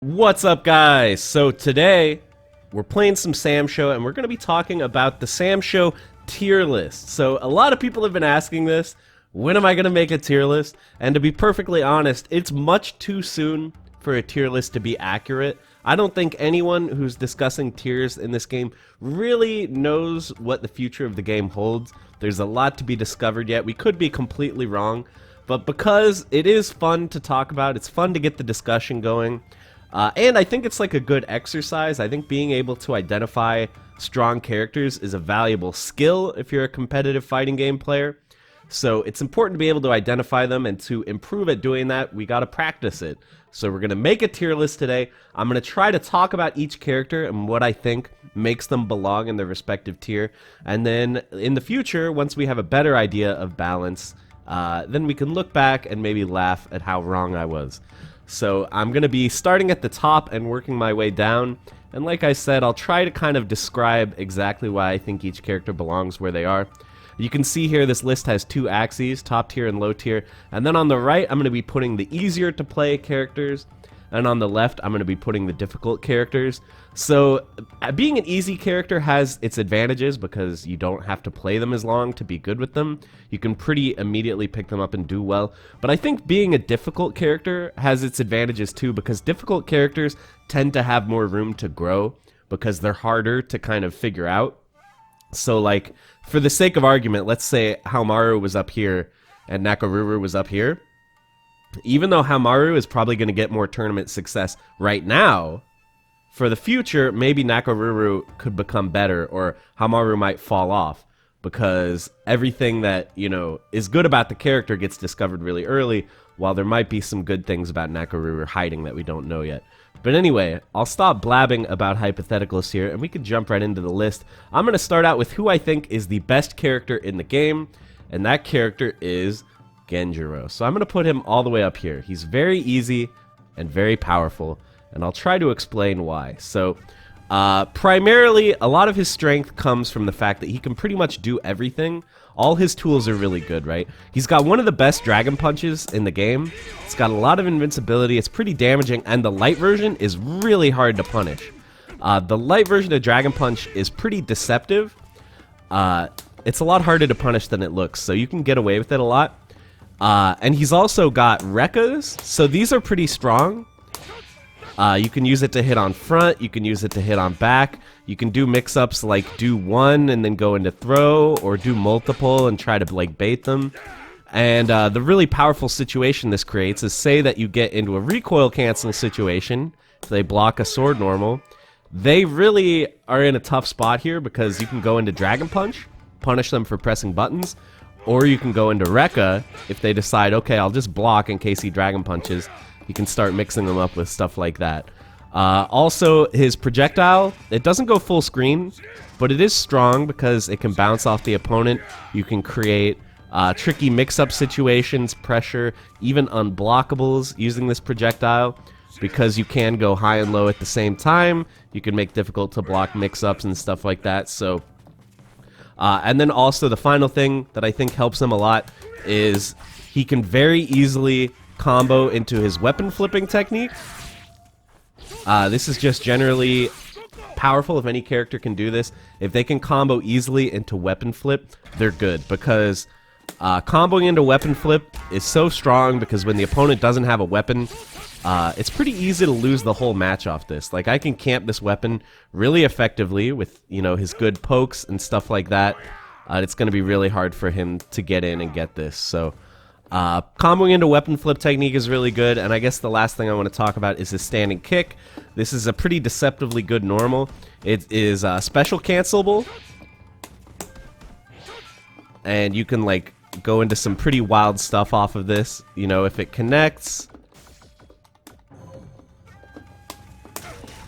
What's up, guys? So today we're playing some Sam Show and we're going to be talking about the Sam Show tier list. So a lot of people have been asking this, when am I going to make a tier list? And to be perfectly honest, it's much too soon for a tier list to be accurate. I don't think anyone who's discussing tiers in this game really knows what the future of the game holds. There's a lot to be discovered yet. We could be completely wrong, but because it is fun to talk about, it's fun to get the discussion going. And I think it's like a good exercise. I think being able to identify strong characters is a valuable skill if you're a competitive fighting game player. So it's important to be able to identify them, and to improve at doing that, we gotta practice it. So we're gonna make a tier list today. I'm gonna try to talk about each character and what I think makes them belong in their respective tier. And then in the future, once we have a better idea of balance, then we can look back and maybe laugh at how wrong I was. So I'm going to be starting at the top and working my way down, and like I said, I'll try to kind of describe exactly why I think each character belongs where they are. You can see here this list has two axes, top tier and low tier, and then on the right I'm going to be putting the easier to play characters, and on the left I'm going to be putting the difficult characters. So being an easy character has its advantages because you don't have to play them as long to be good with them. You can pretty immediately pick them up and do well. But I think being a difficult character has its advantages too, because difficult characters tend to have more room to grow because they're harder to kind of figure out. So like, for the sake of argument, let's say Homaro was up here and Naco Ruru was up here. Even though Homaro is probably going to get more tournament success right now, for the future, maybe Naco Ruru could become better, or Homaro might fall off, because everything that, you know, is good about the character gets discovered really early, while there might be some good things about Naco Ruru hiding that we don't know yet. But anyway, I'll stop blabbing about hypotheticals here, and we can jump right into the list. I'm going to start out with who I think is the best character in the game, and that character is Genjiro. So I'm going to put him all the way up here. He's very easy and very powerful, and I'll try to explain why. So primarily, a lot of his strength comes from the fact that he can pretty much do everything. All his tools are really good, right? He's got one of the best dragon punches in the game. It's got a lot of invincibility. It's pretty damaging, and the light version is really hard to punish. The light version of Dragon Punch is pretty deceptive. It's a lot harder to punish than it looks, so you can get away with it a lot. And he's also got Rekkas, so these are pretty strong. You can use it to hit on front, you can use it to hit on back, you can do mix-ups like do one and then go into throw, or do multiple and try to like bait them. And the really powerful situation this creates is, say that you get into a recoil cancel situation, so they block a sword normal. They really are in a tough spot here because you can go into Dragon Punch, punish them for pressing buttons, or you can go into Rekka if they decide, okay, I'll just block in case he Dragon Punches. You can start mixing them up with stuff like that. Also, his projectile, it doesn't go full screen, but it is strong because it can bounce off the opponent. You can create tricky mix-up situations, pressure, even unblockables using this projectile, because you can go high and low at the same time. You can make difficult to block mix-ups and stuff like that. So, and then also the final thing that I think helps him a lot is he can very easily combo into his weapon flipping technique. This is just generally powerful if any character can do this. If they can combo easily into weapon flip, they're good, because comboing into weapon flip is so strong, because when the opponent doesn't have a weapon, it's pretty easy to lose the whole match off this. Like, I can camp this weapon really effectively with, you know, his good pokes and stuff like that. It's going to be really hard for him to get in and get this. So comboing into weapon flip technique is really good, and I guess the last thing I want to talk about is his standing kick. This is a pretty deceptively good normal. It is special cancelable, and you can like go into some pretty wild stuff off of this. You know, if it connects,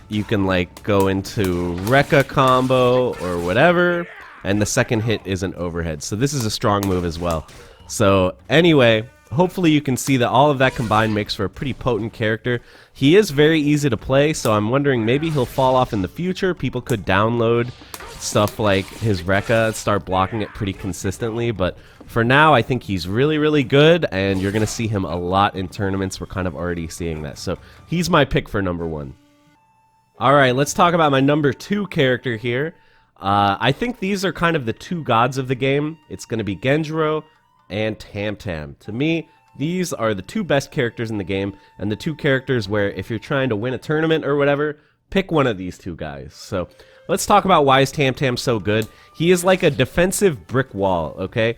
you can like go into Rekka combo or whatever, and the second hit is an overhead. So this is a strong move as well. So anyway, hopefully you can see that all of that combined makes for a pretty potent character. He is very easy to play, so I'm wondering maybe he'll fall off in the future. People could download stuff like his Rekka, start blocking it pretty consistently. But for now, I think he's really, really good, and you're going to see him a lot in tournaments. We're kind of already seeing that. So he's my pick for number 1. All right, let's talk about my number 2 character here. I think these are kind of the 2 gods of the game. It's going to be Genjiro and Tam. To me, these are the 2 best characters in the game, and the 2 characters where if you're trying to win a tournament or whatever, pick one of these 2 guys. So let's talk about why is Tam so good. He is like a defensive brick wall, okay?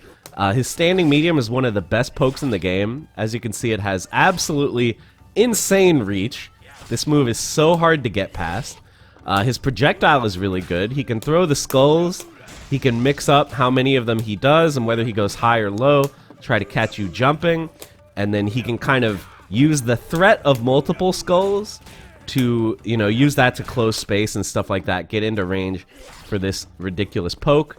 His standing medium is one of the best pokes in the game. As you can see, it has absolutely insane reach. This move is so hard to get past. His projectile is really good. He can throw the skulls. He can mix up how many of them he does and whether he goes high or low, try to catch you jumping. And then he can kind of use the threat of multiple skulls to, you know, use that to close space and stuff like that, get into range for this ridiculous poke.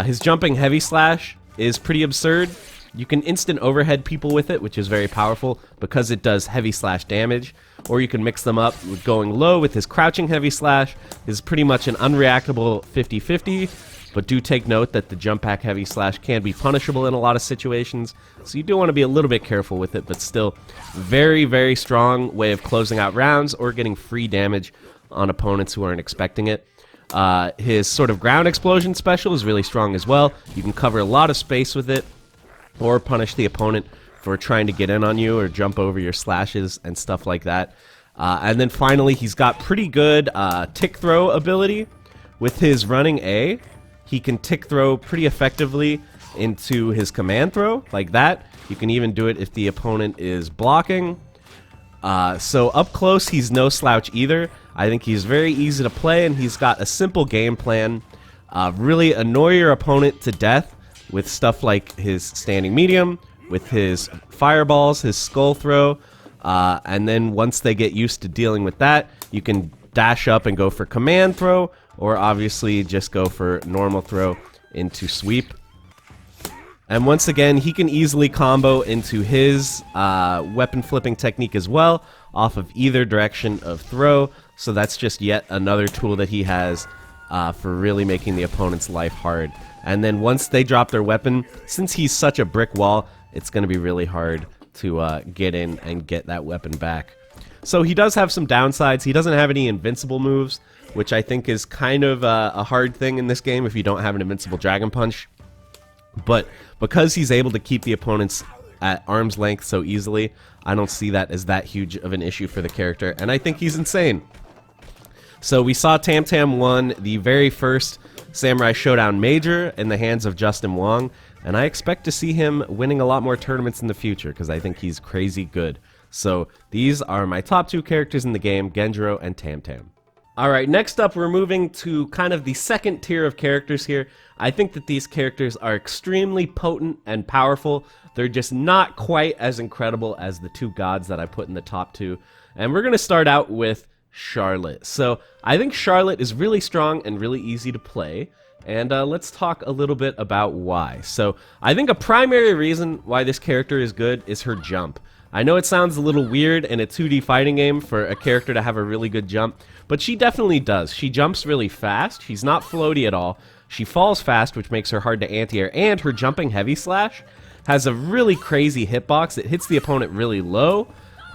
His jumping heavy slash is pretty absurd. You can instant overhead people with it, which is very powerful because it does heavy slash damage. Or you can mix them up with going low with his crouching heavy slash. Is pretty much an unreactable 50-50, but do take note that the jump back heavy slash can be punishable in a lot of situations. So you do want to be a little bit careful with it, but still very, very strong way of closing out rounds or getting free damage on opponents who aren't expecting it. His sort of ground explosion special is really strong as well. You can cover a lot of space with it or punish the opponent for trying to get in on you or jump over your slashes and stuff like that. And then finally, he's got pretty good tick throw ability. With his running A, he can tick throw pretty effectively into his command throw, like that. You can even do it if the opponent is blocking. So up close, he's no slouch either. I think he's very easy to play, and he's got a simple game plan. Really annoy your opponent to death with stuff like his standing medium, with his fireballs, his skull throw, and then once they get used to dealing with that, you can dash up and go for command throw, or obviously just go for normal throw into sweep. And once again, he can easily combo into his weapon flipping technique as well, off of either direction of throw, so that's just yet another tool that he has for really making the opponent's life hard. And then once they drop their weapon, since he's such a brick wall, it's going to be really hard to get in and get that weapon back. So he does have some downsides. He doesn't have any invincible moves, which I think is kind of a hard thing in this game if you don't have an invincible Dragon Punch. But because he's able to keep the opponents at arm's length so easily, I don't see that as that huge of an issue for the character, and I think he's insane. So we saw Tam won the very first Samurai Shodown Major in the hands of Justin Wong, and I expect to see him winning a lot more tournaments in the future because I think he's crazy good. So these are my top 2 characters in the game, Genjiro and Tam. Alright, next up we're moving to kind of the second tier of characters here. I think that these characters are extremely potent and powerful. They're just not quite as incredible as the 2 gods that I put in the top 2. And we're going to start out with Charlotte. So I think Charlotte is really strong and really easy to play. And let's talk a little bit about why. So I think a primary reason why this character is good is her jump. I know it sounds a little weird in a 2D fighting game for a character to have a really good jump, but she definitely does. She jumps really fast. She's not floaty at all. She falls fast, which makes her hard to anti-air, and her jumping heavy slash has a really crazy hitbox. It hits the opponent really low,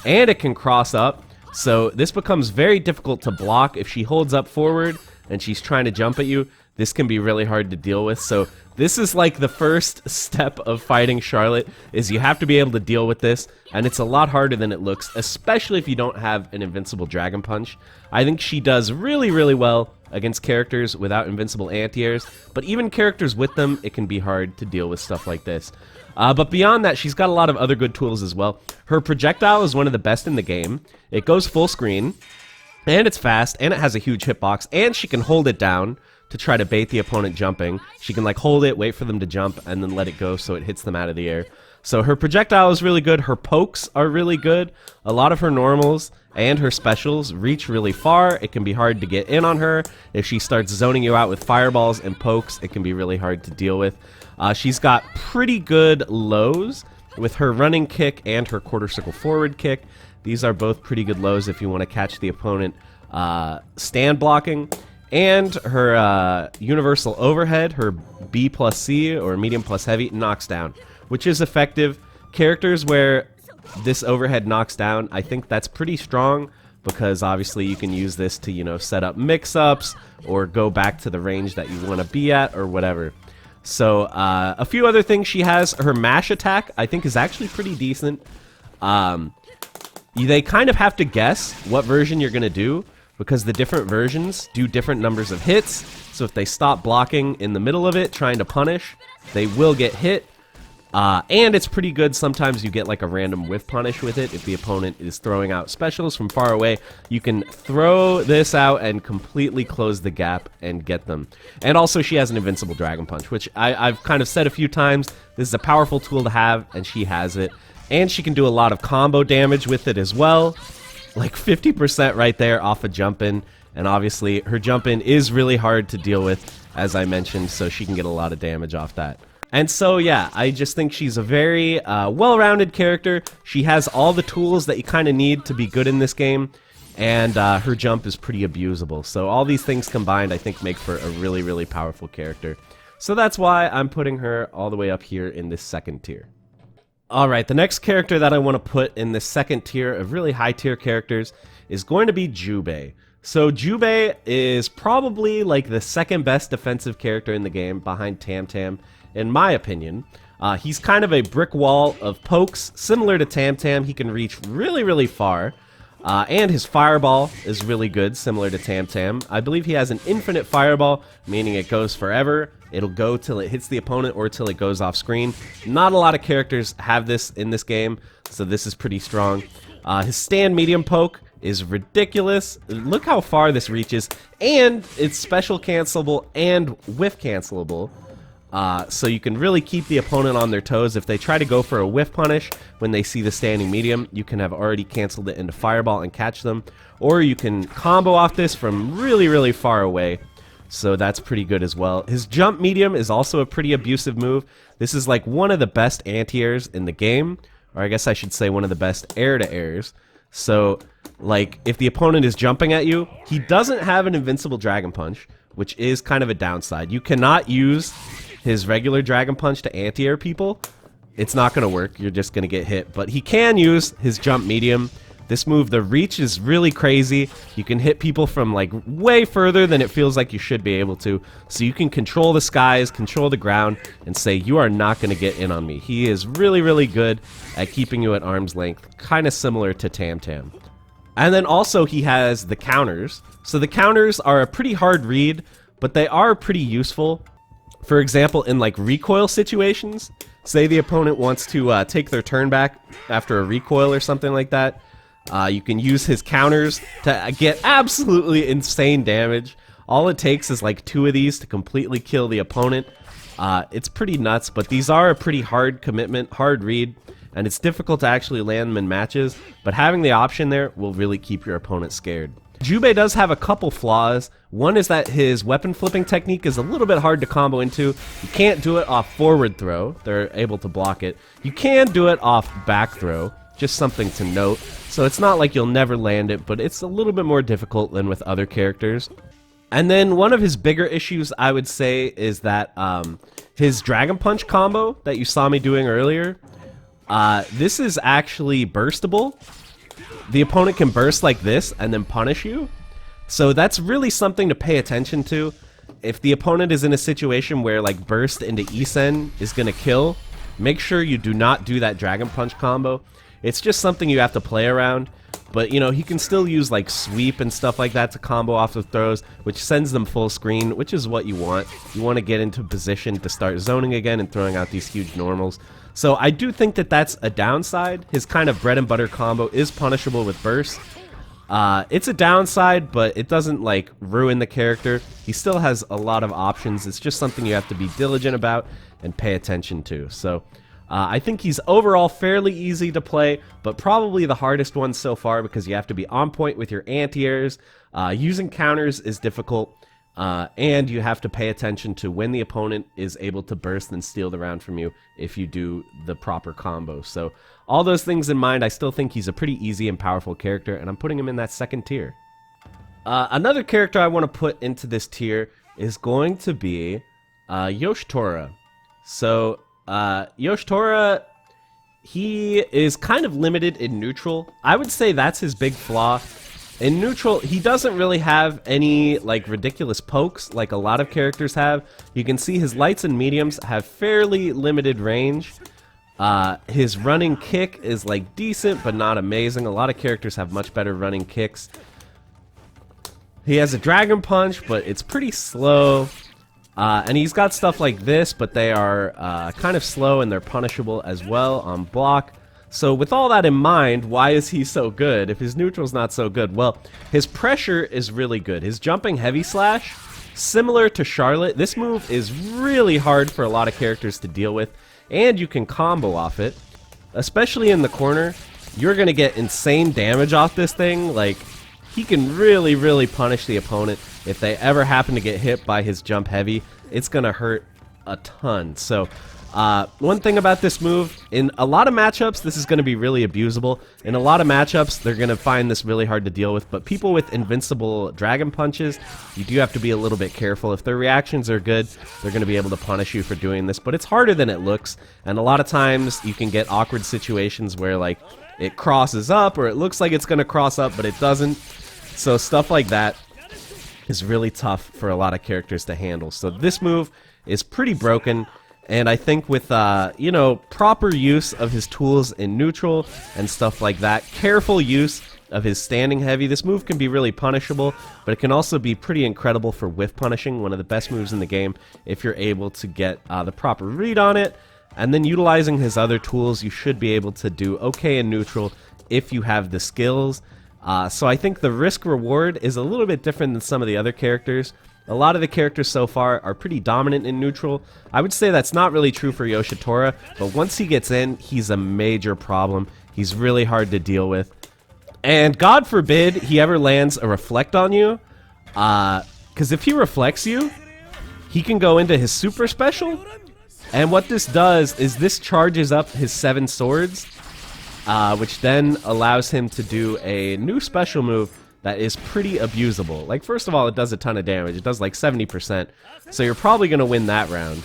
and it can cross up. So this becomes very difficult to block. If she holds up forward and she's trying to jump at you, this can be really hard to deal with. So this is like the first step of fighting Charlotte, is you have to be able to deal with this, and it's a lot harder than it looks, especially if you don't have an invincible Dragon Punch. I think she does really, really well against characters without invincible anti-airs, but even characters with them, it can be hard to deal with stuff like this. But beyond that, she's got a lot of other good tools as well. Her projectile is one of the best in the game. It goes full screen, and it's fast, and it has a huge hitbox, and she can hold it down to try to bait the opponent jumping. She can like hold it, wait for them to jump, and then let it go so it hits them out of the air. So her projectile is really good. Her pokes are really good. A lot of her normals and her specials reach really far. It can be hard to get in on her. If she starts zoning you out with fireballs and pokes, it can be really hard to deal with. She's got pretty good lows with her running kick and her quarter circle forward kick. These are both pretty good lows if you want to catch the opponent stand blocking. And her universal overhead, her B plus C or medium plus heavy, knocks down, which is effective. Characters where this overhead knocks down, I think that's pretty strong, because obviously you can use this to, you know, set up mix-ups or go back to the range that you want to be at or whatever. So a few other things she has. Her mash attack, I think, is actually pretty decent. They kind of have to guess what version you're going to do, because the different versions do different numbers of hits. So if they stop blocking in the middle of it, trying to punish, they will get hit. And it's pretty good. Sometimes you get like a random whiff punish with it. If the opponent is throwing out specials from far away, you can throw this out and completely close the gap and get them. And also she has an invincible Dragon Punch, which I've kind of said a few times. This is a powerful tool to have, and she has it. And she can do a lot of combo damage with it as well. Like 50% right there off a jump-in. And obviously her jump-in is really hard to deal with, as I mentioned, so she can get a lot of damage off that. And so, yeah, I just think she's a very well-rounded character. She has all the tools that you kind of need to be good in this game, and her jump is pretty abusable. So all these things combined, I think, make for a really, really powerful character. So that's why I'm putting her all the way up here in this second tier. Alright, the next character that I want to put in this second tier of really high-tier characters is going to be Jubei. So Jubei is probably like the second best defensive character in the game behind Tam Tam, in my opinion. He's kind of a brick wall of pokes, similar to Tam Tam. He can reach really, really far. And his fireball is really good, similar to Tam Tam. I believe he has an infinite fireball, meaning it goes forever. It'll go till it hits the opponent or till it goes off screen. Not a lot of characters have this in this game, so this is pretty strong. His stand medium poke is ridiculous. Look how far this reaches, and it's special cancelable and whiff cancelable. So you can really keep the opponent on their toes. If they try to go for a whiff punish when they see the standing medium, you can have already canceled it into fireball and catch them. Or you can combo off this from really, really far away. So that's pretty good as well. His jump medium is also a pretty abusive move. This is like one of the best anti-airs in the game. Or I guess I should say one of the best air-to-airs. So, like, if the opponent is jumping at you, he doesn't have an invincible Dragon Punch, which is kind of a downside. You cannot use his regular Dragon Punch to anti-air people. It's not going to work. You're just going to get hit. But he can use his jump medium. This move, the reach is really crazy. You can hit people from like way further than it feels like you should be able to. So you can control the skies, control the ground, and say, you are not going to get in on me. He is really, really good at keeping you at arm's length, kind of similar to Tam Tam. And then also he has the counters. So the counters are a pretty hard read, but they are pretty useful. For example, in like recoil situations, say the opponent wants to take their turn back after a recoil or something like that. You can use his counters to get absolutely insane damage. All it takes is like 2 of these to completely kill the opponent. It's pretty nuts, but these are a pretty hard commitment, hard read, and it's difficult to actually land them in matches, but having the option there will really keep your opponent scared. Jubei does have a couple flaws. One is that his weapon flipping technique is a little bit hard to combo into. You can't do it off forward throw. They're able to block it. You can do it off back throw. Just something to note. So it's not like you'll never land it, but it's a little bit more difficult than with other characters. And then one of his bigger issues, I would say, is that his Dragon Punch combo that you saw me doing earlier, this is actually burstable. The opponent can burst like this and then punish you. So that's really something to pay attention to. If the opponent is in a situation where like burst into Isen is going to kill, make sure you do not do that Dragon Punch combo. It's just something you have to play around. But, you know, he can still use, like, sweep and stuff like that to combo off of throws, which sends them full screen, which is what you want. You want to get into position to start zoning again and throwing out these huge normals. So I do think that that's a downside. His kind of bread and butter combo is punishable with burst. It's a downside, but it doesn't, like, ruin the character. He still has a lot of options. It's just something you have to be diligent about and pay attention to. So I think he's overall fairly easy to play, but probably the hardest one so far because you have to be on point with your anti-airs. Using counters is difficult, and you have to pay attention to when the opponent is able to burst and steal the round from you if you do the proper combo. So all those things in mind, I still think he's a pretty easy and powerful character, and I'm putting him in that second tier. Another character I want to put into this tier is going to be Yosh Tora. So, Yosh Tora, he is kind of limited in neutral. I would say that's his big flaw. In neutral, he doesn't really have any like ridiculous pokes like a lot of characters have. You can see his lights and mediums have fairly limited range. His running kick is like decent but not amazing. A lot of characters have much better running kicks. He has a dragon punch, but it's pretty slow. And he's got stuff like this, but they are kind of slow and they're punishable as well on block. So with all that in mind, why is he so good if his neutral's not so good? Well, his pressure is really good. His jumping heavy slash, similar to Charlotte, this move is really hard for a lot of characters to deal with, and you can combo off it. Especially in the corner, you're going to get insane damage off this thing. Like, he can really, really punish the opponent. If they ever happen to get hit by his jump heavy, it's going to hurt a ton. So, one thing about this move, in a lot of matchups, this is going to be really abusable. In a lot of matchups, they're going to find this really hard to deal with. But people with invincible dragon punches, you do have to be a little bit careful. If their reactions are good, they're going to be able to punish you for doing this. But it's harder than it looks. And a lot of times, you can get awkward situations where, like, it crosses up, or it looks like it's going to cross up, but it doesn't. So stuff like that is really tough for a lot of characters to handle. So this move is pretty broken. And I think with, you know, proper use of his tools in neutral and stuff like that, careful use of his standing heavy, this move can be really punishable, but it can also be pretty incredible for whiff punishing, one of the best moves in the game, if you're able to get the proper read on it. And then utilizing his other tools, you should be able to do okay in neutral if you have the skills. So I think the risk-reward is a little bit different than some of the other characters. A lot of the characters so far are pretty dominant in neutral. I would say that's not really true for Yosh Tora, but once he gets in, he's a major problem. He's really hard to deal with. And God forbid he ever lands a reflect on you, because if he reflects you, he can go into his super special, and what this does is this charges up his 7 swords, which then allows him to do a new special move that is pretty abusable. Like, first of all, it does a ton of damage. It does like 70%, so you're probably going to win that round.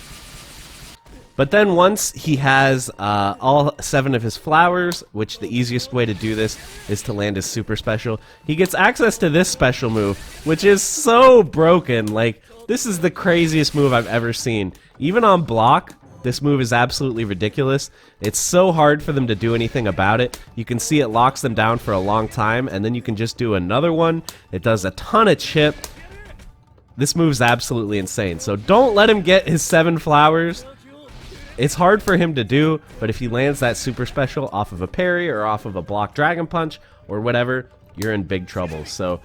But then once he has all 7 of his flowers, which the easiest way to do this is to land his super special, he gets access to this special move, which is so broken. Like, this is the craziest move I've ever seen. Even on block, this move is absolutely ridiculous. It's so hard for them to do anything about it. You can see it locks them down for a long time, and then you can just do another one. It does a ton of chip. This move's absolutely insane. So don't let him get his 7 flowers. It's hard for him to do, but if he lands that super special off of a parry or off of a block dragon punch or whatever, you're in big trouble. So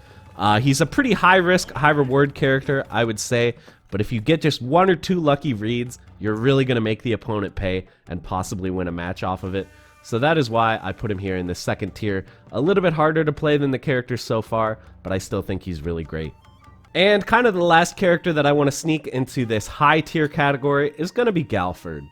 he's a pretty high risk, high reward character, I would say. But if you get just 1 or 2 lucky reads, you're really going to make the opponent pay and possibly win a match off of it. So that is why I put him here in the second tier. A little bit harder to play than the characters so far, but I still think he's really great. And kind of the last character that I want to sneak into this high tier category is going to be Galfurd.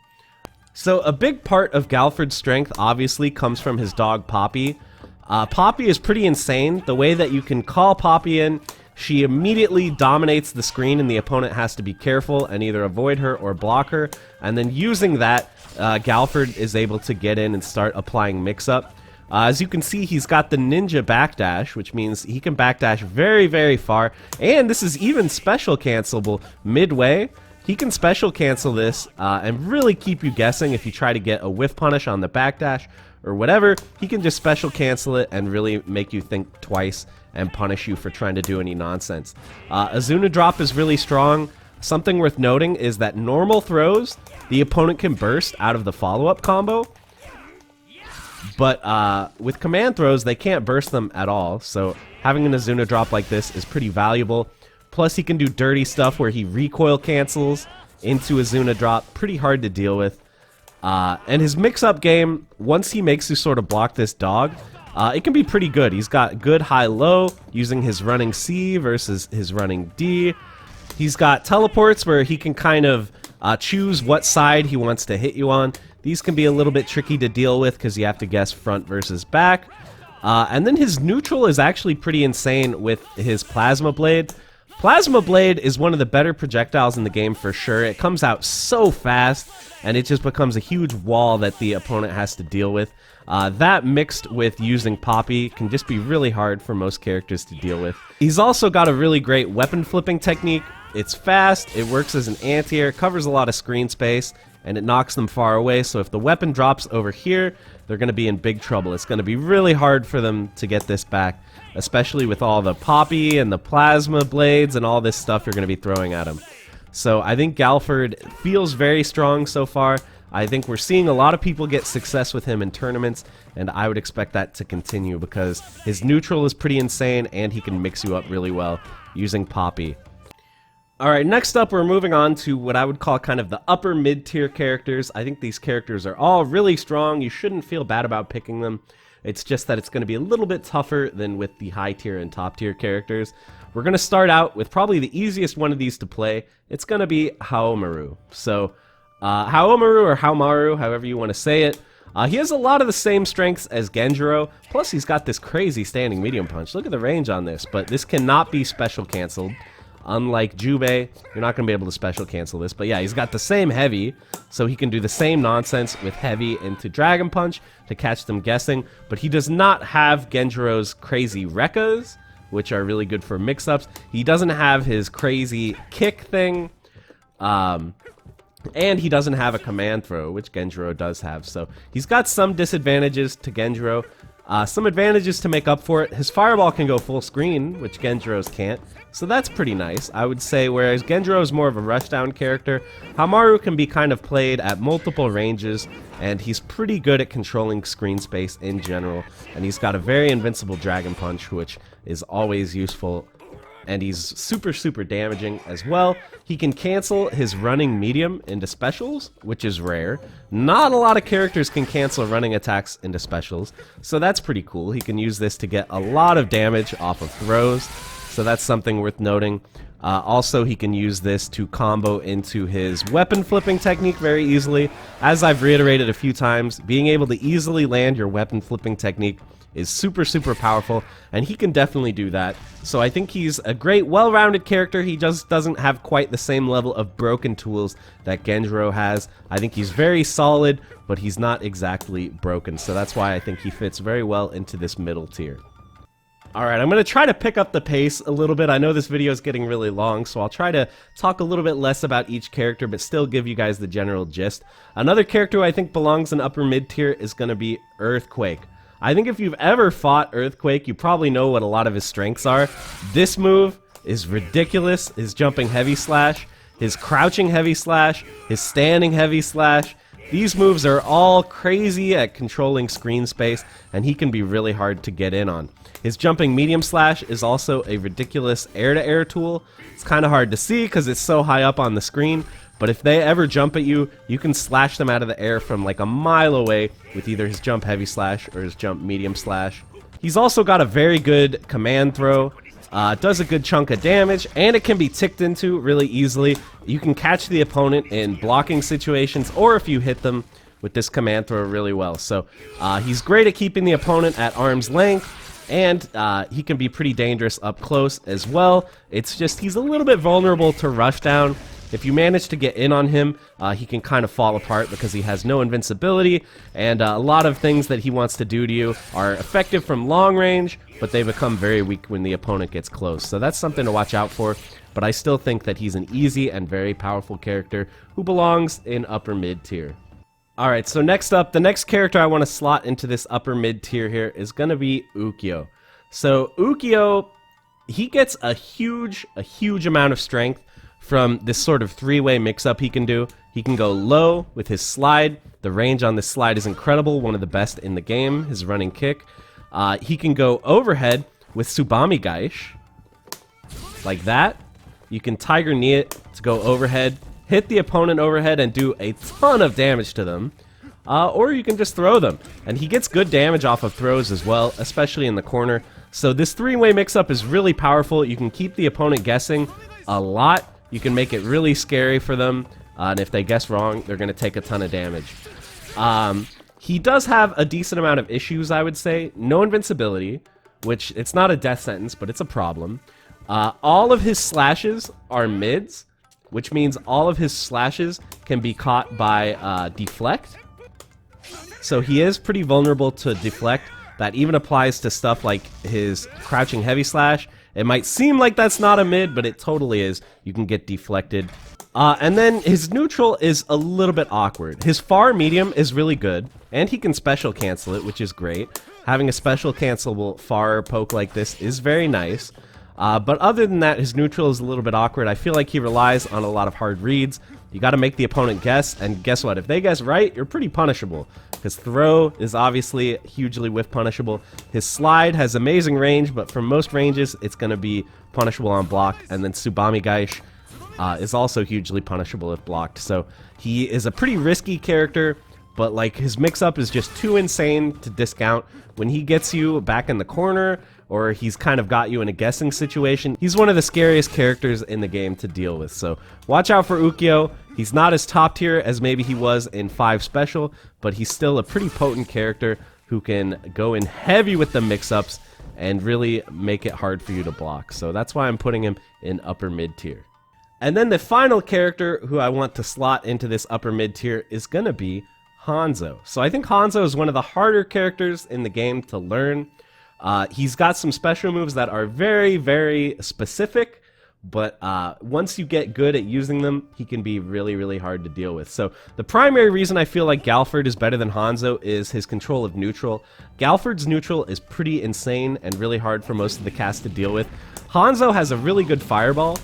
So a big part of Galfurd's strength obviously comes from his dog Poppy. Poppy is pretty insane. The way that you can call Poppy in, she immediately dominates the screen and the opponent has to be careful and either avoid her or block her. And then using that, Galfurd is able to get in and start applying mix-up. As you can see, he's got the ninja backdash, which means he can backdash very, very far. And this is even special cancelable midway. He can special cancel this and really keep you guessing if you try to get a whiff punish on the backdash or whatever. He can just special cancel it and really make you think twice and punish you for trying to do any nonsense. Azuna drop is really strong. Something worth noting is that normal throws, the opponent can burst out of the follow-up combo. But with command throws, they can't burst them at all. So having an Azuna drop like this is pretty valuable. Plus he can do dirty stuff where he recoil cancels into Azuna drop. Pretty hard to deal with. And his mix-up game, once he makes you sort of block this dog, it can be pretty good. He's got good high-low using his running C versus his running D. He's got teleports where he can kind of choose what side he wants to hit you on. These can be a little bit tricky to deal with because you have to guess front versus back. And then his neutral is actually pretty insane with his Plasma Blade. Plasma Blade is one of the better projectiles in the game for sure. It comes out so fast, and it just becomes a huge wall that the opponent has to deal with. That mixed with using Poppy can just be really hard for most characters to deal with. He's also got a really great weapon flipping technique. It's fast, it works as an anti-air, covers a lot of screen space, and it knocks them far away, so if the weapon drops over here, they're going to be in big trouble. It's going to be really hard for them to get this back, especially with all the Poppy and the Plasma Blades and all this stuff you're going to be throwing at them. So I think Galfurd feels very strong so far. I think we're seeing a lot of people get success with him in tournaments, and I would expect that to continue because his neutral is pretty insane and he can mix you up really well using Poppy. Alright, next up we're moving on to what I would call kind of the upper mid-tier characters. I think these characters are all really strong. You shouldn't feel bad about picking them. It's just that it's going to be a little bit tougher than with the high tier and top tier characters. We're going to start out with probably the easiest one of these to play. It's going to be Homaro. So, Homaro or Homaro, however you want to say it. He has a lot of the same strengths as Genjiro, plus he's got this crazy standing medium punch. Look at the range on this, but this cannot be special canceled. Unlike Jubei, you're not going to be able to special cancel this, but yeah, he's got the same heavy, so he can do the same nonsense with heavy into Dragon Punch to catch them guessing, but he does not have Genjiro's crazy Rekkas, which are really good for mix-ups. He doesn't have his crazy kick thing, and he doesn't have a command throw, which Genjiro does have, so he's got some disadvantages to Genjiro, some advantages to make up for it. His fireball can go full screen, which Genjiro's can't, so that's pretty nice, I would say, whereas Genjiro is more of a rushdown character. Homaro can be kind of played at multiple ranges, and he's pretty good at controlling screen space in general, and he's got a very invincible Dragon Punch, which is always useful, and he's super damaging as well. He can cancel his running medium into specials, which is rare. Not a lot of characters can cancel running attacks into specials, so that's pretty cool. He can use this to get a lot of damage off of throws, so that's something worth noting. Also, he can use this to combo into his weapon flipping technique very easily. As I've reiterated a few times, being able to easily land your weapon flipping technique is super powerful, and he can definitely do that. So I think he's a great, well-rounded character. He just doesn't have quite the same level of broken tools that Genjiro has. I think he's very solid, but he's not exactly broken, so that's why I think he fits very well into this middle tier. Alright, I'm going to try to pick up the pace a little bit. I know this video is getting really long, so I'll try to talk a little bit less about each character, but still give you guys the general gist. Another character who I think belongs in upper mid tier is going to be Earthquake. I think if you've ever fought Earthquake, you probably know what a lot of his strengths are. This move is ridiculous. His jumping heavy slash, his crouching heavy slash, his standing heavy slash. These moves are all crazy at controlling screen space, and he can be really hard to get in on. His jumping medium slash is also a ridiculous air-to-air tool. It's kind of hard to see because it's so high up on the screen, but if they ever jump at you, you can slash them out of the air from like a mile away with either his jump heavy slash or his jump medium slash. He's also got a very good command throw. Does a good chunk of damage, and it can be ticked into really easily. You can catch the opponent in blocking situations, or if you hit them with this command throw really well. So he's great at keeping the opponent at arm's length, and he can be pretty dangerous up close as well. It's just he's a little bit vulnerable to rushdown. If you manage to get in on him, he can kind of fall apart because he has no invincibility, and a lot of things that he wants to do to you are effective from long range, but they become very weak when the opponent gets close. So that's something to watch out for, but I still think that he's an easy and very powerful character who belongs in upper mid tier. Alright, so next up, the next character I want to slot into this upper mid tier here is going to be Yukio. So Yukio, he gets a huge amount of strength from this sort of three-way mix-up he can do. He can go low with his slide. The range on this slide is incredible, one of the best in the game, his running kick. He can go overhead with Tsubami Gaish, like that. You can Tiger Knee it to go overhead, hit the opponent overhead and do a ton of damage to them. Or you can just throw them. And he gets good damage off of throws as well, especially in the corner. So this three-way mix-up is really powerful. You can keep the opponent guessing a lot. You can make it really scary for them, and if they guess wrong, they're going to take a ton of damage. He does have a decent amount of issues, I would say. No invincibility, which it's not a death sentence, but it's a problem. All of his slashes are mids, which means all of his slashes can be caught by deflect. So he is pretty vulnerable to deflect. That even applies to stuff like his crouching heavy slash. It might seem like that's not a mid, but it totally is. You can get deflected. And then his neutral is a little bit awkward. His far medium is really good, and he can special cancel it, which is great. Having a special cancelable far poke like this is very nice. But other than that, his neutral is a little bit awkward. I feel like he relies on a lot of hard reads. You got to make the opponent guess, and guess what? If they guess right, you're pretty punishable. His throw is obviously hugely whiff punishable. His slide has amazing range, but from most ranges, it's going to be punishable on block. And then Tsubami Gaish is also hugely punishable if blocked. So he is a pretty risky character, but like his mix-up is just too insane to discount. When he gets you back in the corner, or he's kind of got you in a guessing situation, he's one of the scariest characters in the game to deal with. So watch out for Yukio. He's not as top tier as maybe he was in 5 Special, but he's still a pretty potent character who can go in heavy with the mix-ups and really make it hard for you to block. So that's why I'm putting him in upper mid tier. And then the final character who I want to slot into this upper mid tier is going to be Hanzo. So I think Hanzo is one of the harder characters in the game to learn. He's got some special moves that are very, very specific, but once you get good at using them, he can be really, really hard to deal with. So the primary reason I feel like Galfurd is better than Hanzo is his control of neutral. Galfurd's neutral is pretty insane and really hard for most of the cast to deal with. Hanzo has a really good fireball.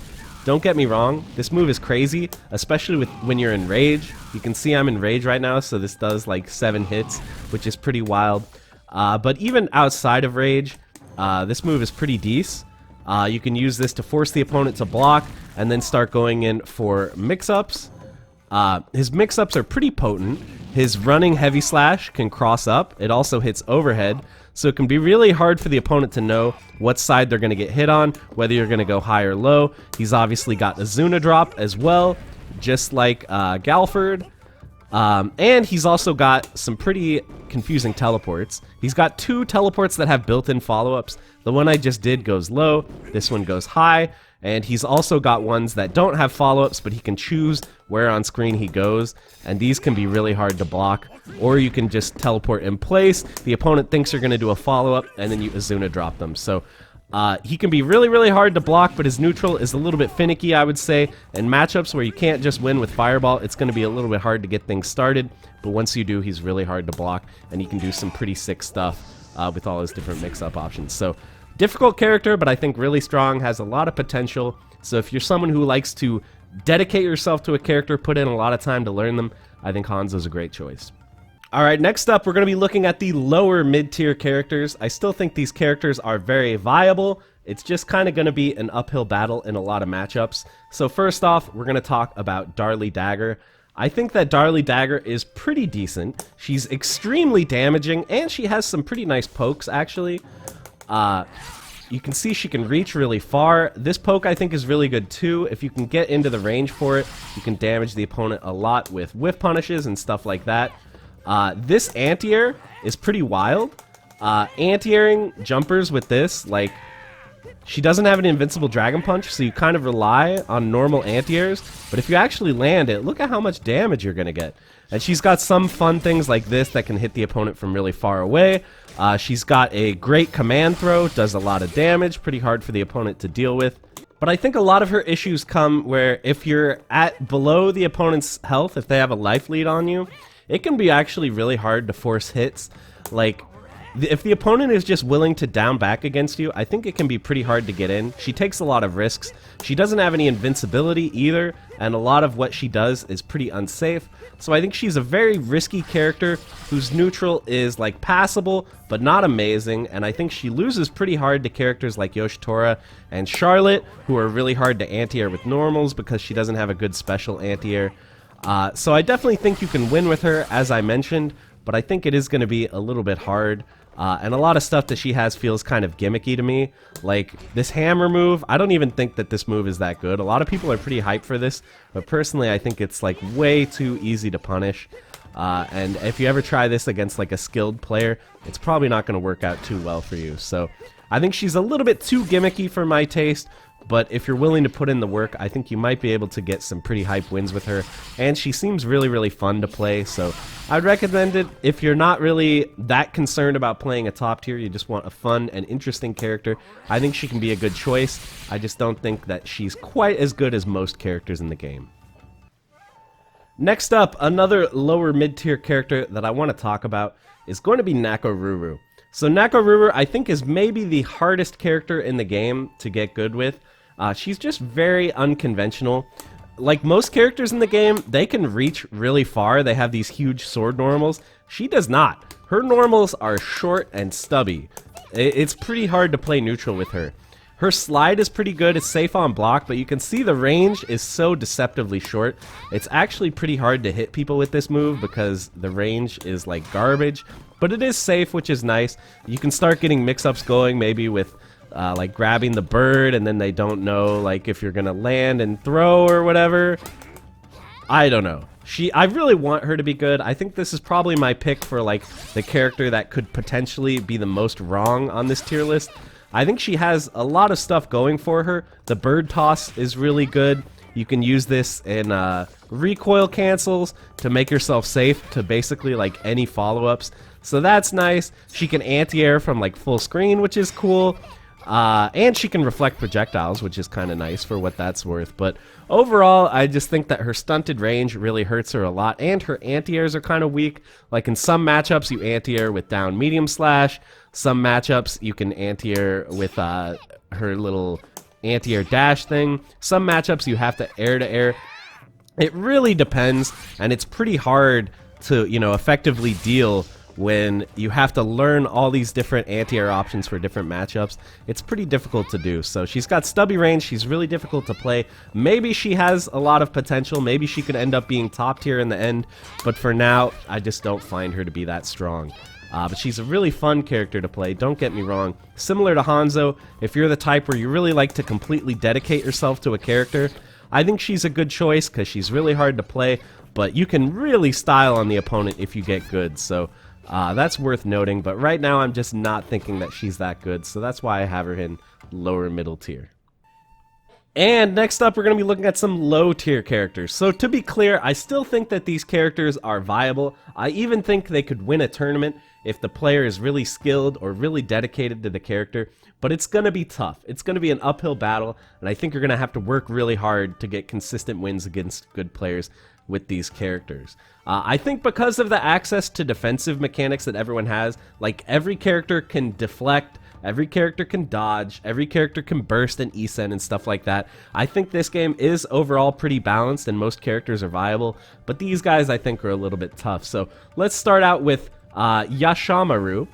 Don't get me wrong, this move is crazy, especially when you're in rage. You can see I'm in rage right now, so this does like 7 hits, which is pretty wild. But even outside of rage, this move is pretty decent. You can use this to force the opponent to block and then start going in for mix-ups. His mix-ups are pretty potent. His running heavy slash can cross up. It also hits overhead, so it can be really hard for the opponent to know what side they're going to get hit on, whether you're going to go high or low. He's obviously got Azuna drop as well, just like Galfurd. And he's also got some pretty confusing teleports. He's got 2 teleports that have built-in follow-ups. The one I just did goes low, this one goes high, and he's also got ones that don't have follow-ups, but he can choose where on screen he goes, and these can be really hard to block. Or you can just teleport in place, the opponent thinks you're going to do a follow-up, and then you Azuna drop them. So he can be really, really hard to block, but his neutral is a little bit finicky, I would say. In matchups where you can't just win with Fireball, it's going to be a little bit hard to get things started, but once you do, he's really hard to block, and he can do some pretty sick stuff with all his different mix-up options. So, difficult character, but I think really strong, has a lot of potential. So if you're someone who likes to dedicate yourself to a character, put in a lot of time to learn them, I think Hanzo's a great choice. Alright, next up we're going to be looking at the lower mid-tier characters. I still think these characters are very viable. It's just kind of going to be an uphill battle in a lot of matchups. So first off, we're going to talk about Darley Dagger. I think that Darley Dagger is pretty decent. She's extremely damaging, and she has some pretty nice pokes, actually. You can see she can reach really far. This poke, I think, is really good, too. If you can get into the range for it, you can damage the opponent a lot with whiff punishes and stuff like that. This anti-air is pretty wild. Anti-airing jumpers with this, like, she doesn't have an invincible Dragon Punch, so you kind of rely on normal anti-airs, but if you actually land it, look at how much damage you're going to get. And she's got some fun things like this that can hit the opponent from really far away. She's got a great command throw, does a lot of damage, pretty hard for the opponent to deal with. But I think a lot of her issues come where if you're at below the opponent's health, if they have a life lead on you, it can be actually really hard to force hits. Like, if the opponent is just willing to down back against you, I think it can be pretty hard to get in. She takes a lot of risks. She doesn't have any invincibility either, and a lot of what she does is pretty unsafe. So I think she's a very risky character whose neutral is like passable, but not amazing, and I think she loses pretty hard to characters like Yosh Tora and Charlotte, who are really hard to anti-air with normals because she doesn't have a good special anti-air. So I definitely think you can win with her, as I mentioned, but I think it is going to be a little bit hard. And a lot of stuff that she has feels kind of gimmicky to me. Like, this hammer move, I don't even think that this move is that good. A lot of people are pretty hyped for this, but personally I think it's like way too easy to punish. And if you ever try this against like a skilled player, it's probably not going to work out too well for you. So I think she's a little bit too gimmicky for my taste, but if you're willing to put in the work, I think you might be able to get some pretty hype wins with her. And she seems really, really fun to play, so I'd recommend it if you're not really that concerned about playing a top tier, you just want a fun and interesting character. I think she can be a good choice. I just don't think that she's quite as good as most characters in the game. Next up, another lower mid-tier character that I want to talk about is going to be Naco Ruru. So Naco Ruru, I think, is maybe the hardest character in the game to get good with. She's just very unconventional. Like most characters in the game, they can reach really far. They have these huge sword normals. She does not. Her normals are short and stubby. It's pretty hard to play neutral with her. Her slide is pretty good, it's safe on block, but you can see the range is so deceptively short. It's actually pretty hard to hit people with this move because the range is like garbage, but it is safe, which is nice. You can start getting mix-ups going, maybe with like grabbing the bird and then they don't know like if you're gonna land and throw or whatever. I don't know. I really want her to be good. I think this is probably my pick for like the character that could potentially be the most wrong on this tier list. I think she has a lot of stuff going for her. The bird toss is really good. You can use this in recoil cancels to make yourself safe to basically like any follow-ups. So that's nice. She can anti-air from like full screen, which is cool. And she can reflect projectiles, which is kind of nice for what that's worth. But overall, I just think that her stunted range really hurts her a lot, and her anti-airs are kind of weak. Like in some matchups, you anti-air with down medium slash. Some matchups, you can anti-air with her little anti-air dash thing. Some matchups, you have to air. It really depends, and it's pretty hard to, effectively deal when you have to learn all these different anti-air options for different matchups. It's pretty difficult to do. So she's got stubby range, she's really difficult to play. Maybe she has a lot of potential, maybe she could end up being top tier in the end, but for now, I just don't find her to be that strong. But she's a really fun character to play, don't get me wrong. Similar to Hanzo, if you're the type where you really like to completely dedicate yourself to a character, I think she's a good choice because she's really hard to play, but you can really style on the opponent if you get good. So that's worth noting, but right now I'm just not thinking that she's that good, so that's why I have her in lower middle tier. And next up, we're going to be looking at some low tier characters. So to be clear, I still think that these characters are viable. I even think they could win a tournament if the player is really skilled or really dedicated to the character, but it's going to be tough. It's going to be an uphill battle, and I think you're going to have to work really hard to get consistent wins against good players with these characters. I think because of the access to defensive mechanics that everyone has, like every character can deflect, every character can dodge, every character can burst and Isen and stuff like that. I think this game is overall pretty balanced and most characters are viable, but these guys I think are a little bit tough. So let's start out with Yashamaru.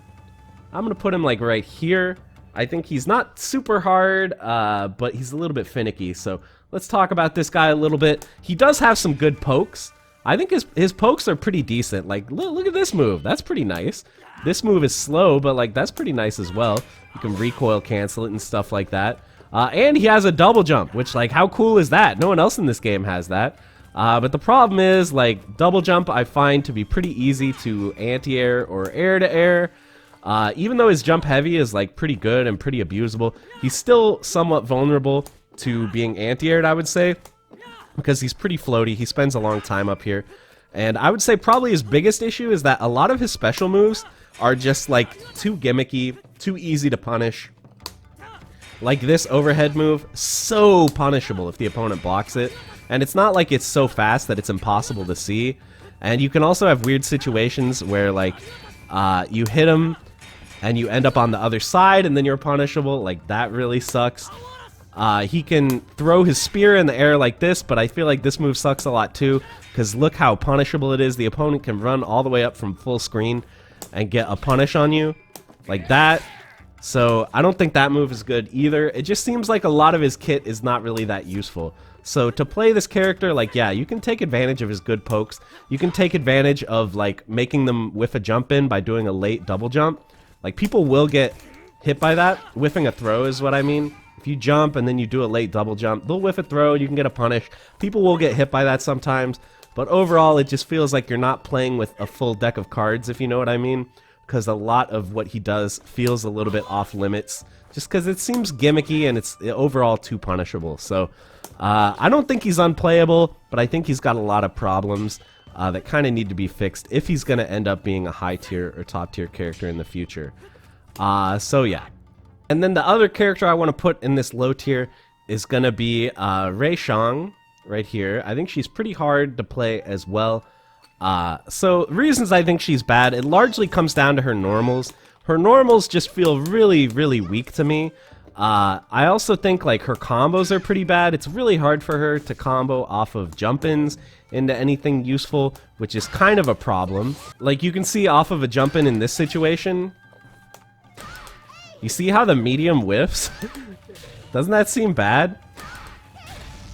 I'm going to put him like right here. I think he's not super hard, but he's a little bit finicky, so let's talk about this guy a little bit. He does have some good pokes. I think his pokes are pretty decent. Like, look at this move. That's pretty nice. This move is slow, but like that's pretty nice as well. You can recoil cancel it and stuff like that. And he has a double jump, which like how cool is that? No one else in this game has that. But the problem is like double jump I find to be pretty easy to anti-air or air to air. Even though his jump heavy is like pretty good and pretty abusable, he's still somewhat vulnerable to being anti-aired, I would say, because he's pretty floaty. He spends a long time up here. And I would say probably his biggest issue is that a lot of his special moves are just like too gimmicky, too easy to punish. Like this overhead move, so punishable if the opponent blocks it. And it's not like it's so fast that it's impossible to see. And you can also have weird situations where like you hit him and you end up on the other side and then you're punishable. Like that really sucks. He can throw his spear in the air like this, but I feel like this move sucks a lot too, because look how punishable it is. The opponent can run all the way up from full screen and get a punish on you, like that. So I don't think that move is good either. It just seems like a lot of his kit is not really that useful. So to play this character, like, yeah, you can take advantage of his good pokes. You can take advantage of, like, making them whiff a jump in by doing a late double jump. Like, people will get hit by that. Whiffing a throw is what I mean. If you jump and then you do a late double jump, they'll whiff a throw, you can get a punish. People will get hit by that sometimes, But overall, it just feels like you're not playing with a full deck of cards, if you know what I mean. Because a lot of what he does feels a little bit off limits. Just because it seems gimmicky and it's overall too punishable. So, I don't think he's unplayable, but I think he's got a lot of problems that kind of need to be fixed if he's going to end up being a high tier or top tier character in the future. So yeah. And then the other character I want to put in this low tier is going to be Rei Shang right here. I think she's pretty hard to play as well. So reasons I think she's bad, it largely comes down to her normals. Her normals just feel really, really weak to me. I also think like her combos are pretty bad. It's really hard for her to combo off of jump-ins into anything useful, which is kind of a problem. Like you can see off of a jump-in in this situation. You see how the medium whiffs? Doesn't that seem bad?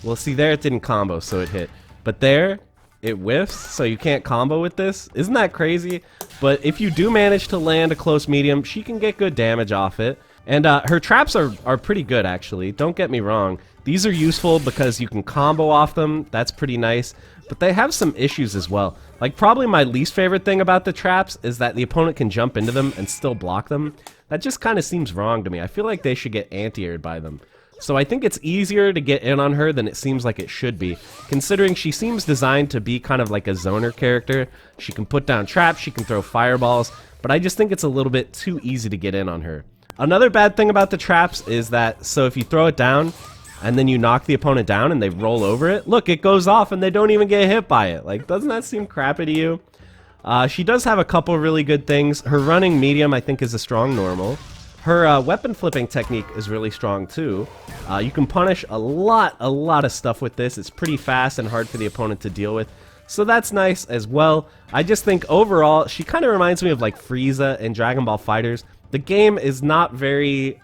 Well, see there it didn't combo, so it hit. But there, it whiffs, so you can't combo with this. Isn't that crazy? But if you do manage to land a close medium, she can get good damage off it. And her traps are pretty good, actually. Don't get me wrong. These are useful because you can combo off them. That's pretty nice. But they have some issues as well. Like, probably my least favorite thing about the traps is that the opponent can jump into them and still block them. That just kind of seems wrong to me. I feel like they should get anti-aired by them. So I think it's easier to get in on her than it seems like it should be, considering she seems designed to be kind of like a zoner character. She can put down traps, she can throw fireballs, but I just think it's a little bit too easy to get in on her. Another bad thing about the traps is that, so if you throw it down, and then you knock the opponent down and they roll over it, look, it goes off and they don't even get hit by it. Like, doesn't that seem crappy to you? She does have a couple really good things. Her running medium, I think, is a strong normal. Her weapon flipping technique is really strong too. You can punish a lot of stuff with this. It's pretty fast and hard for the opponent to deal with. So that's nice as well. I just think overall, she kind of reminds me of like Frieza in Dragon Ball FighterZ. The game is not very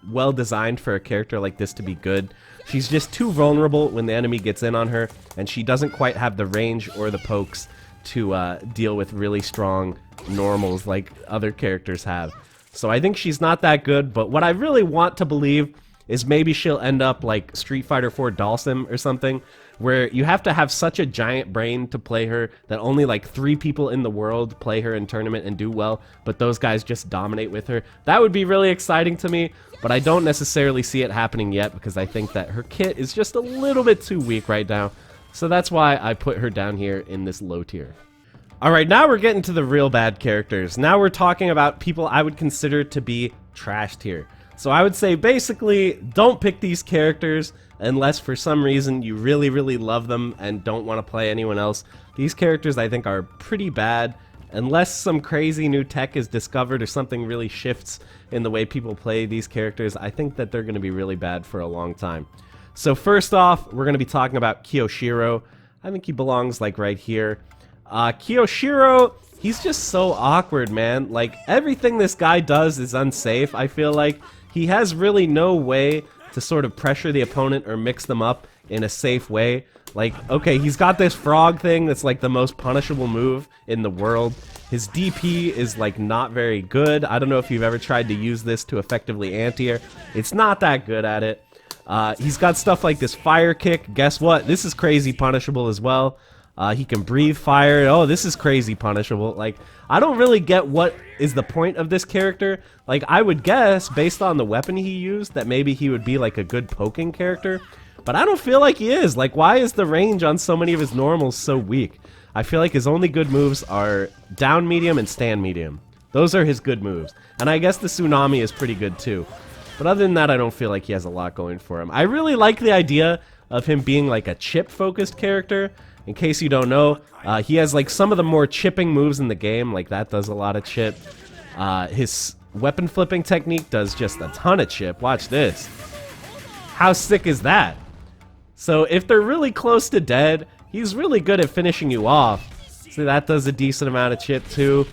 well designed for a character like this to be good. She's just too vulnerable when the enemy gets in on her, and she doesn't quite have the range or the pokes to deal with really strong normals like other characters have. So I think she's not that good, but what I really want to believe is maybe she'll end up like Street Fighter 4 Dalsim or something, where you have to have such a giant brain to play her that only like 3 people in the world play her in tournament and do well, but those guys just dominate with her. That would be really exciting to me, but I don't necessarily see it happening yet because I think that her kit is just a little bit too weak right now. So that's why I put her down here in this low tier. Alright, now we're getting to the real bad characters. Now we're talking about people I would consider to be trash tier. So I would say basically don't pick these characters unless for some reason you really, really love them and don't want to play anyone else. These characters I think are pretty bad. Unless some crazy new tech is discovered or something really shifts in the way people play these characters, I think that they're going to be really bad for a long time. So first off, we're going to be talking about Kyoshiro. I think he belongs like right here. Kyoshiro, he's just so awkward, man. Like, everything this guy does is unsafe, I feel like. He has really no way to sort of pressure the opponent or mix them up in a safe way. Like, okay, he's got this frog thing that's like the most punishable move in the world. His DP is like not very good. I don't know if you've ever tried to use this to effectively anti-air. It's not that good at it. He's got stuff like this fire kick. Guess what? This is crazy punishable as well. He can breathe fire. Oh, this is crazy punishable. Like, I don't really get what is the point of this character. Like, I would guess, based on the weapon he used, that maybe he would be like a good poking character. But I don't feel like he is. Like, why is the range on so many of his normals so weak? I feel like his only good moves are down medium and stand medium. Those are his good moves. And I guess the tsunami is pretty good too. But other than that, I don't feel like he has a lot going for him. I really like the idea of him being like a chip-focused character. In case you don't know, he has like some of the more chipping moves in the game, like that does a lot of chip. His weapon flipping technique does just a ton of chip. Watch this. How sick is that? So if they're really close to dead, he's really good at finishing you off. See, that does a decent amount of chip too.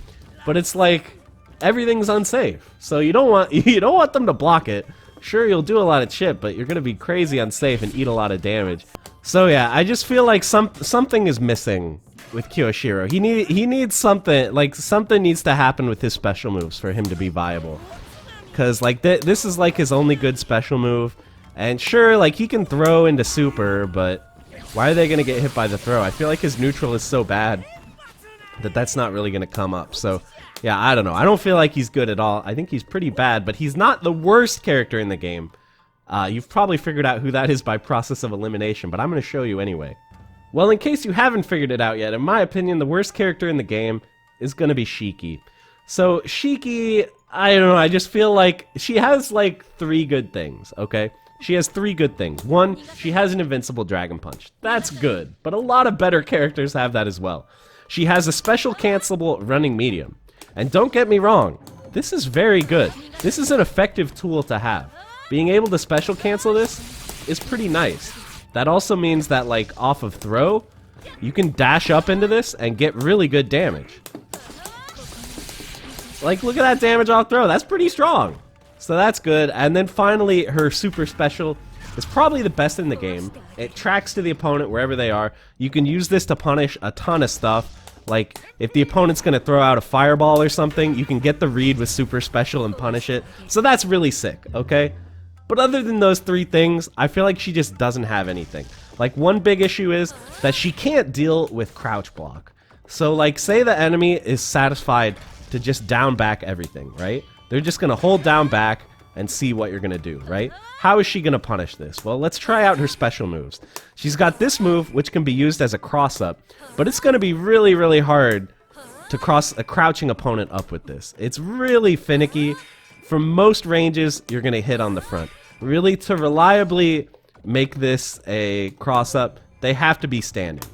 But it's like everything's unsafe. So you don't want them to block it. Sure, you'll do a lot of chip, but you're gonna be crazy unsafe and eat a lot of damage. So yeah, I just feel like something is missing with Kyoshiro. He needs something, like something needs to happen with his special moves for him to be viable. Cause like this is like his only good special move, and sure, like he can throw into super, but Why are they going to get hit by the throw? I feel like his neutral is so bad that that's not really going to come up. So, yeah, I don't know. I don't feel like he's good at all. I think he's pretty bad, but he's not the worst character in the game. You've probably figured out who that is by process of elimination, but I'm going to show you anyway. Well, in case you haven't figured it out yet, in my opinion, the worst character in the game is going to be Shiki. So, Shiki, I don't know, I just feel like she has, like, 3 good things, okay? She has 3 good things. 1, she has an invincible Dragon Punch. That's good, but a lot of better characters have that as well. She has a special cancelable running medium. And don't get me wrong, this is very good. This is an effective tool to have. Being able to special cancel this is pretty nice. That also means that, like, off of throw, you can dash up into this and get really good damage. Like, look at that damage off throw. That's pretty strong. So that's good. And then finally, her super special is probably the best in the game. It tracks to the opponent wherever they are. You can use this to punish a ton of stuff. Like, if the opponent's going to throw out a fireball or something, you can get the read with super special and punish it. So that's really sick, okay? But other than those 3 things, I feel like she just doesn't have anything. Like, one big issue is that she can't deal with crouch block. So, like, say the enemy is satisfied to just down back everything, right? They're just going to hold down back and see what you're going to do, right? How is she going to punish this? Well, let's try out her special moves. She's got this move, which can be used as a cross-up, but it's going to be really, really hard to cross a crouching opponent up with this. It's really finicky. From most ranges, you're going to hit on the front. Really, to reliably make this a cross-up, they have to be standing.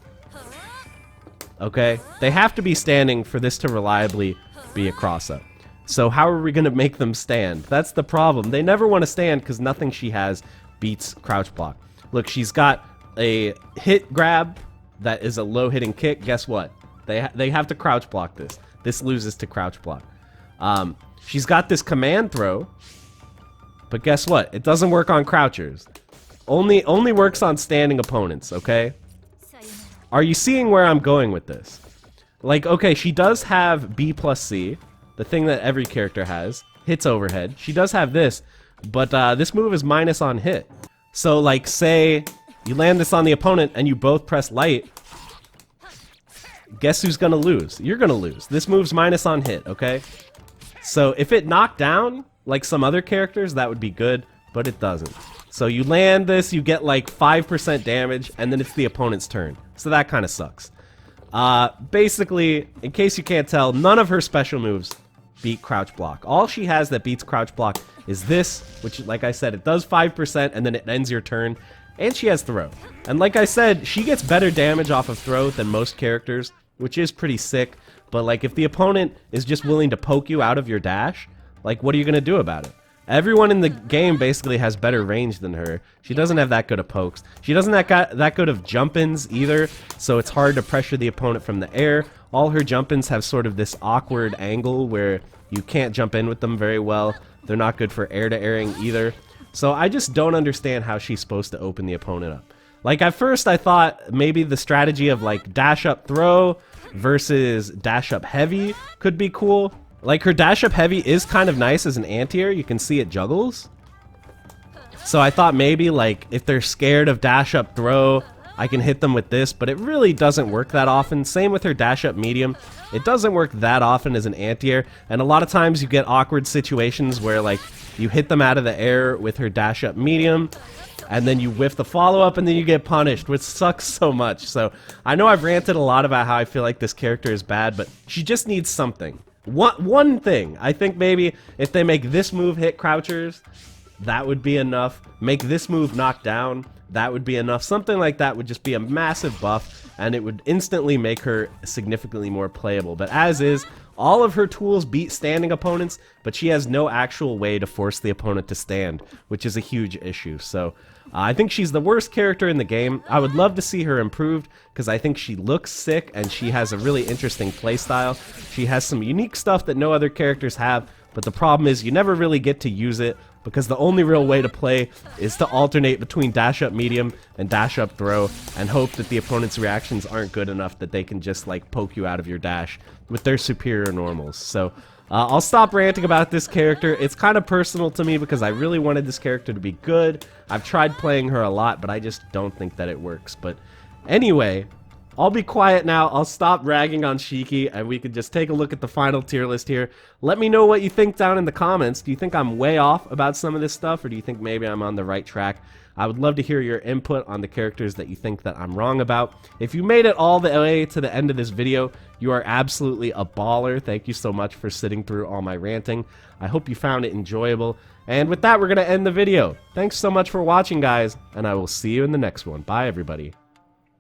Okay? They have to be standing for this to reliably be a cross-up. So how are we going to make them stand? That's the problem. They never want to stand because nothing she has beats crouch block. Look, she's got a hit grab that is a low-hitting kick. Guess what? They have to crouch block this. This loses to crouch block. She's got this command throw, but guess what? It doesn't work on crouchers. Only works on standing opponents, okay? Are you seeing where I'm going with this? Like, okay, she does have B plus C, the thing that every character has. Hits overhead. She does have this, but this move is minus on hit. So, like, say you land this on the opponent and you both press light, guess who's gonna lose? You're gonna lose. This move's minus on hit, okay? So if it knocked down, like some other characters, that would be good, but it doesn't. So you land this, you get like 5% damage, and then it's the opponent's turn. So that kind of sucks. Basically, in case you can't tell, none of her special moves beat crouch block. All she has that beats crouch block is this, which, like I said, it does 5%, and then it ends your turn. And she has throw. And like I said, she gets better damage off of throw than most characters, which is pretty sick. But like, if the opponent is just willing to poke you out of your dash, like, what are you going to do about it? Everyone in the game basically has better range than her. She doesn't have that good of pokes. She doesn't have that good of jump-ins either, so it's hard to pressure the opponent from the air. All her jump-ins have sort of this awkward angle where you can't jump in with them very well. They're not good for air-to-airing either. So I just don't understand how she's supposed to open the opponent up. Like, at first I thought maybe the strategy of like dash up throw versus dash up heavy could be cool. Like, her dash up heavy is kind of nice as an anti-air. You can see it juggles. So I thought maybe like if they're scared of dash up throw, I can hit them with this, but it really doesn't work that often. Same with her dash up medium. It doesn't work that often as an anti-air, and a lot of times you get awkward situations where like you hit them out of the air with her dash up medium, and then you whiff the follow-up, and then you get punished, which sucks so much. So I know I've ranted a lot about how I feel like this character is bad, but she just needs something. One thing. I think maybe if they make this move hit crouchers, that would be enough. Make this move knock down, that would be enough. Something like that would just be a massive buff, and it would instantly make her significantly more playable. But as is, all of her tools beat standing opponents, but she has no actual way to force the opponent to stand, which is a huge issue. So I think she's the worst character in the game. I would love to see her improved, because I think she looks sick, and she has a really interesting playstyle. She has some unique stuff that no other characters have, but the problem is you never really get to use it, because the only real way to play is to alternate between dash up medium and dash up throw, and hope that the opponent's reactions aren't good enough that they can just like poke you out of your dash with their superior normals. So I'll stop ranting about this character. It's kind of personal to me because I really wanted this character to be good. I've tried playing her a lot, but I just don't think that it works. But Anyway, I'll be quiet now. I'll stop ragging on Shiki, and we can just take a look at the final tier list here. Let me know what you think down in the comments. Do you think I'm way off about some of this stuff, or do you think maybe I'm on the right track? I would love to hear your input on the characters that you think that I'm wrong about. If you made it all the way to the end of this video, you are absolutely a baller. Thank you so much for sitting through all my ranting. I hope you found it enjoyable. And with that, we're going to end the video. Thanks so much for watching, guys, and I will see you in the next one. Bye, everybody.